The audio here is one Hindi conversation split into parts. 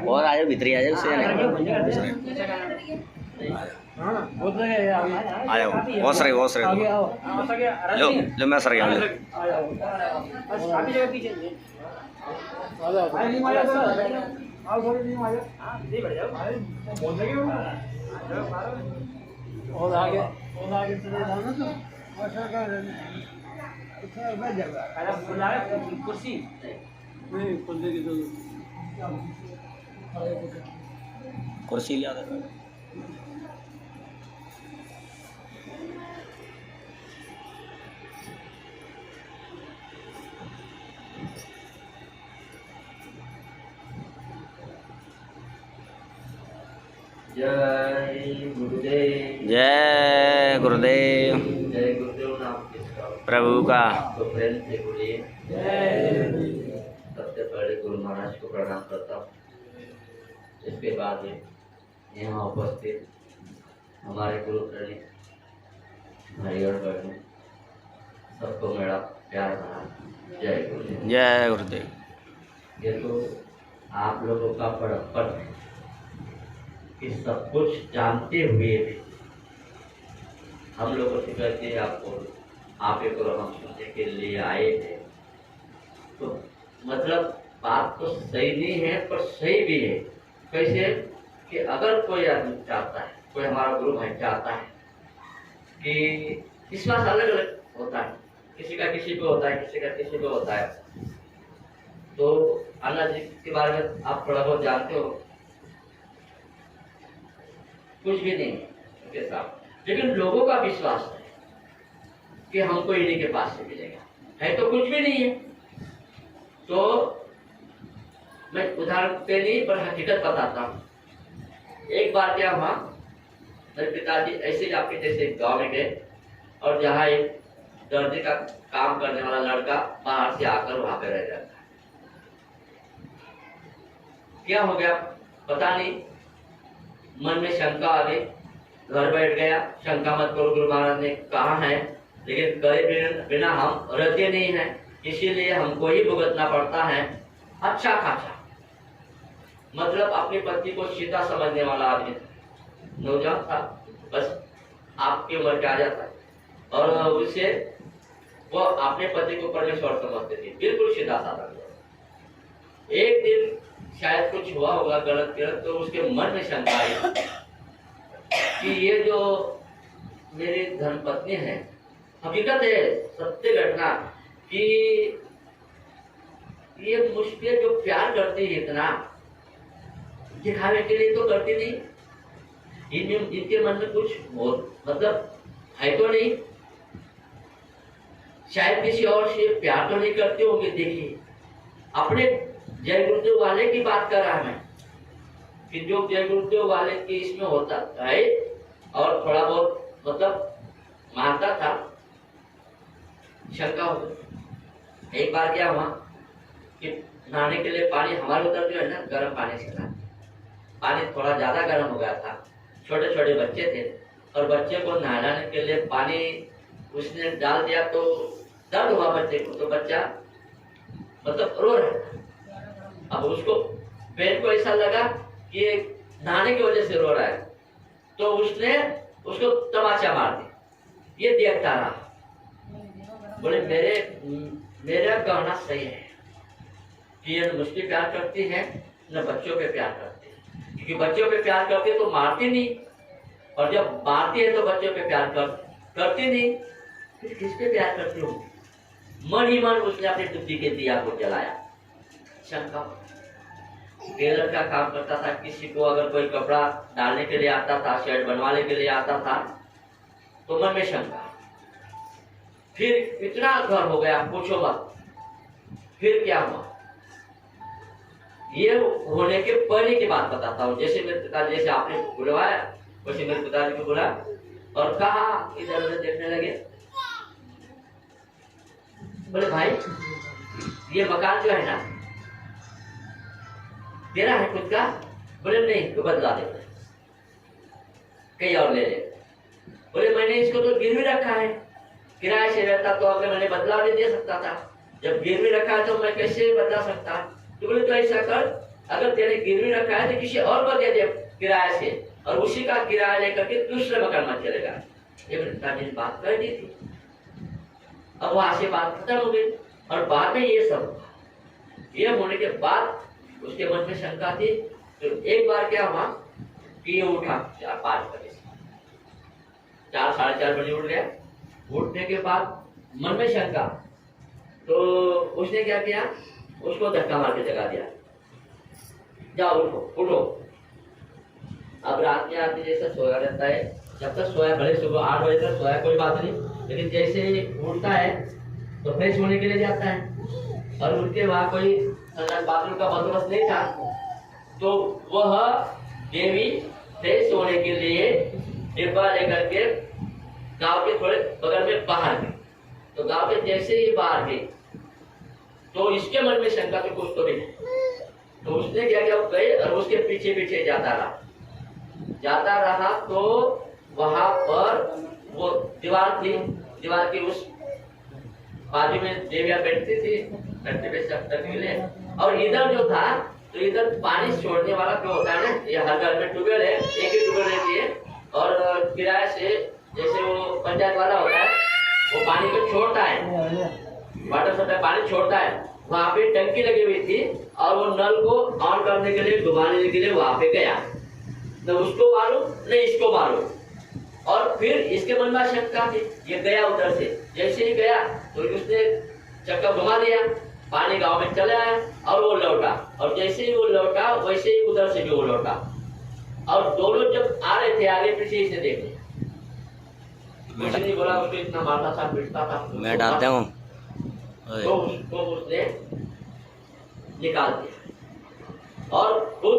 और आ जाओ भीतरी आ जाओ उससे जाने आ जाओ बहुत सारे लो लो मैं सर गया और आगे चले जाओ ना तो कुर्सी नहीं खुलने की तो कुर्सी लिया था जय गुरुदेव। जय गुरुदेव। जय गुरुदेव नाम किसका? प्रभु का। तो प्रेम से बोलिए। सबसे पहले गुरु महाराज को प्रणाम करता हूँ। इसके बाद यहाँ उपस्थित हमारे गुरु भाई और बहनों सबको मेरा प्यार भरा जय गुरुदेव। जय गुरुदेव। ये तो आप लोगों का बड़प्पन है कि सब कुछ जानते हुए भी हम लोगों से कहते हैं आपको आप एक और हम सुनने के लिए आए थे, तो मतलब बात तो सही नहीं है पर सही भी है। कैसे कि अगर कोई आदमी चाहता है, कोई हमारा गुरु भाई चाहता है कि विश्वास अलग अलग होता है, किसी का किसी पे होता है, किसी का किसी पे होता है। तो अन्ना जी के बारे में आप थोड़ा बहुत जानते हो, कुछ भी नहीं उनके साथ, लेकिन लोगों का विश्वास है कि हमको इन्हीं के पास से मिलेगा, है तो कुछ भी नहीं है। तो मैं उदाहरण पे नहीं पर हकीकत बताता हूँ। एक बार क्या हुआ, मेरे पिताजी ऐसे ही आपके जैसे गांव में गए और जहाँ एक दर्जी का काम करने वाला लड़का बाहर से आकर वहां पे रह जाता है। क्या हो गया पता नहीं, मन में शंका आ गई, घर बैठ गया। शंका मत करो, गुरु महाराज ने कहा है, लेकिन करे बिना हम रहते नहीं हैं, इसीलिए हमको ही भुगतना पड़ता है। अच्छा खासा मतलब अपनी पत्नी को सीधा समझने वाला आदमी था, नौजवान था, बस आपकी उम्र के आ जाता है और उससे वो अपने पति को परमेश्वर समझते थे, बिल्कुल सीधा साधा। एक दिन शायद कुछ हुआ होगा गलत गलत, तो उसके मन में शंका आई कि ये जो मेरी धर्मपत्नी है, हकीकत है सत्य घटना कि ये मुझ पे जो प्यार करती है इतना, दिखावे के लिए तो करती नहीं, इनके मन में कुछ मतलब है तो नहीं, शायद किसी और से प्यार तो नहीं करते होंगे। देखिए अपने जय गुरुदेव वाले की बात कर रहा मैं कि जो जय गुरुदेव वाले की इसमें होता है और थोड़ा बहुत मतलब मानता था, शंका हो गई। एक बार क्या हुआ कि नहाने के लिए पानी हमारे उधर जो है ना गर्म पानी से था, पानी थोड़ा ज्यादा गर्म हो गया था, छोटे छोटे बच्चे थे और बच्चे को नहलाने के लिए पानी उसने डाल दिया तो दर्द हुआ बच्चे को, तो बच्चा मतलब रो रहा था। अब उसको पेट को ऐसा लगा कि नहाने की वजह से रो रहा है, तो उसने उसको तमाचा मार दिया। ये देखता रहा, बोले मेरा कहना सही है कि ये मुझसे प्यार करती है न बच्चों पे प्यार करती है, क्योंकि बच्चों पे प्यार करती है तो मारती नहीं, और जब मारती है तो बच्चों पे प्यार करती नहीं, फिर किस पे प्यार करती हो? मन ही मन उसने अपनी बुद्धि के दिया को जलाया। शंका, टेलर का काम करता था, किसी को अगर कोई कपड़ा डालने के लिए आता था, शर्ट बनवाने के लिए आता था, तो मन में शंका। फिर इतना घर हो गया पूछो मत। फिर क्या हुआ, ये होने के पहले की बात बताता हूँ। जैसे मेरे पिताजी, जैसे आपने बुलवाया वैसे मेरे पिताजी को बुला और कहा, इधर उधर देखने लगे, बोले भाई ये मकान जो है ना तेरा है खुद का? बोले नहीं, तो बदला दे, कहीं और ले ले। बोले मैंने इसको तो गिरवी रखा है, किराए से रहता तो अगर मैंने बदला भी दे सकता था, जब गिरवी रखा है तो मैं कैसे बदला सकता? तो बोले तो ऐसा कर, अगर तेरे गिरवी रखा है तो किसी और को दे दे किराए से, और उसी का किराया लेकर के दूसरे मकान में चलेगा। ये पिताजी ने बात कर दी थी। अब वहां से बात खत्म हो गई और बाद में ये सब ये होने के बाद उसके मन में शंका थी। तो एक बार क्या हुआ कि ये उठा 4-5 बजे, 4-4:30 बजे उठ गया। उठने के बाद मन में शंका, तो उसने क्या किया, उसको धक्का मार के जगा दिया, जाओ उठो उठो। अब रात में आदमी जैसा सोया रहता है, जब तक सोया, भले सुबह 8 बजे तक सोया कोई बात नहीं, लेकिन जैसे उठता है तो फ्रेश होने के लिए जाता है, और उनके वहां कोई बाथरूम का बंदोबस्त नहीं था, तो वह देवी फ्रेश होने के लिए डिब्बा लेकर के गांव के थोड़े बगल में बाहर गई। तो गांव के जैसे ही बाहर गई तो इसके मन में शंका तो कुछ तो नहीं, तो उसने क्या किया, गए और उसके पीछे पीछे जाता रहा। तो वहां पर वो दीवार थी, दीवार की उस बाजू में देवियां बैठती थी, बैठते बैठते, और इधर जो था, तो इधर पानी छोड़ने वाला जो होता है ना, ये हर घर में ट्यूबवेल है, एक ही ट्यूबवेल रहती है, और किराए से जैसे वो पंचायत वाला होता है वो पानी को छोड़ता है, वाटर सप्लाई पानी छोड़ता है, वहां पे टंकी लगी हुई थी, और वो नल को ऑन करने के लिए, डुबाने के लिए वहां पे गया। न उसको मालूम न इसको मालूम, और फिर इसके मन में शंका थी, ये गया उधर से, जैसे ही गया तो उसने चक्का घुमा दिया, पानी गांव में चला आया और वो लौटा, और जैसे ही वो लौटा वैसे ही उधर से भी वो लौटा, और दोनों जब आ रहे थे आगे पीछे इसे देख लिया। कुछ नहीं बोला, उसको इतना मारता था, पीटता था, मैं डालता हूँ तो उसको उसने निकाल दिया और खुद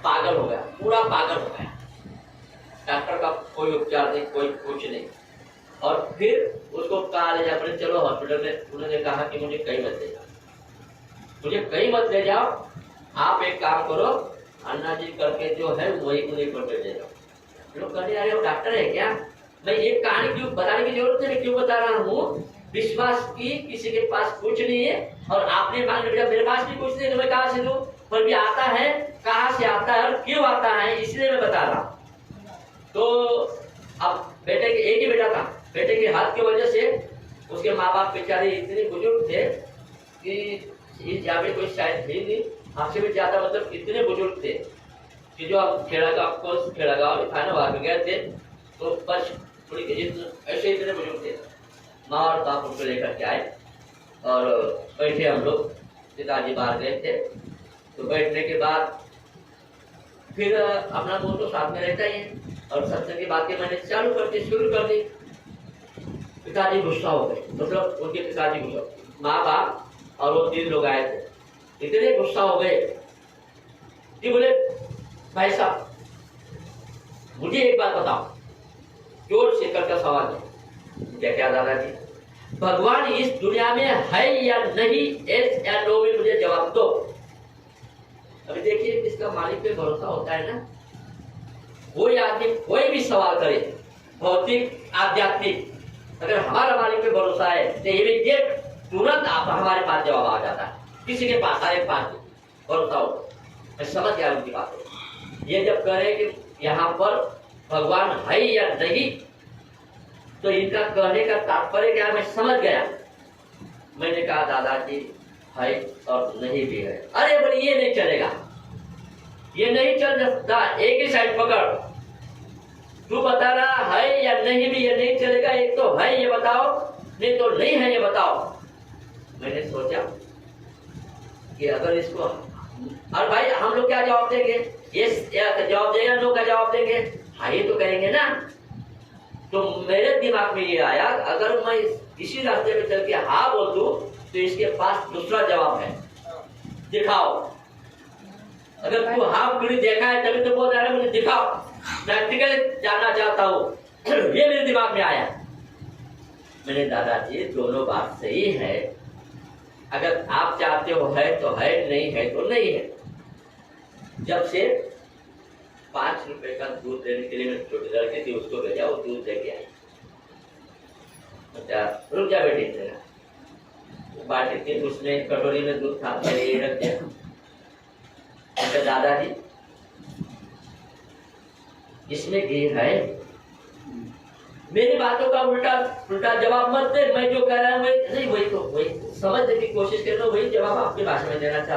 पागल हो गया, पूरा पागल हो गया। डॉक्टर का कोई उपचार नहीं, कोई कुछ नहीं, और फिर उसको कहा ले जाकर चलो हॉस्पिटल में। उन्होंने कहा कि मुझे कहीं मत ले जाओ, मुझे कहीं मत ले जाओ, आप एक काम करो, अन्ना जी करके जो है वही उन्हीं पर ले जाओ। लोग कहते अरे वो डॉक्टर है क्या, मैं एक कहानी क्यों बताने की जरूरत है, मैं क्यों बता रहा हूँ, विश्वास की किसी के पास कुछ नहीं है, और आपने मांग लिया मेरे पास भी कुछ नहीं, तो मैं कहाँ से दूं, पर भी आता है, कहाँ से आता है और क्यों आता है, इसलिए मैं बता रहा हूँ। तो अब बेटे के एक ही बेटा था, बेटे के हाथ की वजह से उसके माँ बाप बेचारे इतने बुजुर्ग थे कि यहाँ पे कोई शायद थी नहीं, हमसे भी ज्यादा, मतलब इतने बुजुर्ग थे कि जो अब खेड़ा गाँव खाना वहां पे गए थे, तो बस थोड़ी ऐसे इतने बुजुर्ग थे। माँ और बाप उनको लेकर के आए और बैठे हम लोग, पिताजी बाहर गए थे, तो बैठने के बाद फिर अपना वो तो साथ में रहता ही है, और सत्संग की बातें मैंने शुरू कर दी। पिताजी गुस्सा हो गए, मतलब उनके पिताजी गुस्सा, माँ बाप और वो 3 लोग आए थे, इतने गुस्सा हो गए कि बोले भाई साहब मुझे एक बात बताओ, जोर से करके सवाल है। क्या दादाजी, भगवान इस दुनिया में है या नहीं, एस या नो में मुझे जवाब दो। अभी देखिए जिसका मालिक पे भरोसा होता है ना, कोई आदमी कोई भी सवाल करे, भौतिक आध्यात्मिक, अगर हमारा मालिक पे भरोसा है तो इमीडिएट तुरंत आप हमारे पास जवाब आ जाता है, किसी के पास हर एक पास भरोसा हो। मैं समझ गया उनकी बात। ये जब कहे कि यहाँ पर भगवान है या नहीं, तो इनका कहने का तात्पर्य क्या, मैं समझ गया। मैंने कहा दादाजी है और नहीं भी है। अरे बोले ये नहीं चलेगा, ये नहीं चल सकता, एक ही साइड पकड़, तू बता रहा है या नहीं भी, ये नहीं चलेगा, एक तो है ये बताओ, नहीं तो नहीं है ये बताओ। मैंने सोचा कि अगर इसको, और भाई हम लोग क्या जवाब देंगे, यस जवाब देगा, नो का जवाब देंगे, हाँ ये तो कहेंगे ना। तो मेरे दिमाग में ये आया, अगर मैं इसी रास्ते पे चल के हाँ बोल दूं तो इसके पास दूसरा जवाब है, दिखाओ। अगर तू हाँ पूरी देखा है तभी तो बोल रहा है मुझे दिखाओ, प्रैक्टिकल जानना चाहता हूँ। ये मेरे दिमाग में आया। मैंने दादाजी दोनों बात सही है, अगर आप चाहते हो है तो है, नहीं है तो नहीं है। जब से 5 रुपए का दूध देने के लिए मैं छोटी लड़की थी उसको भेजा, वो दूध दे के आई। अच्छा रुक जा बेटी, बाल्टी थी, उसमें कटोरी में दूध था, मैंने ये रख दिया। उनका दादाजी इसमें घी है। मेरी बातों का उल्टा उल्टा जवाब मत दे, मैं जो कह रहा हूँ वही नहीं, वही तो वही समझने की कोशिश कर लो, वही जवाब आपकी भाषा में देना चाहता हूं।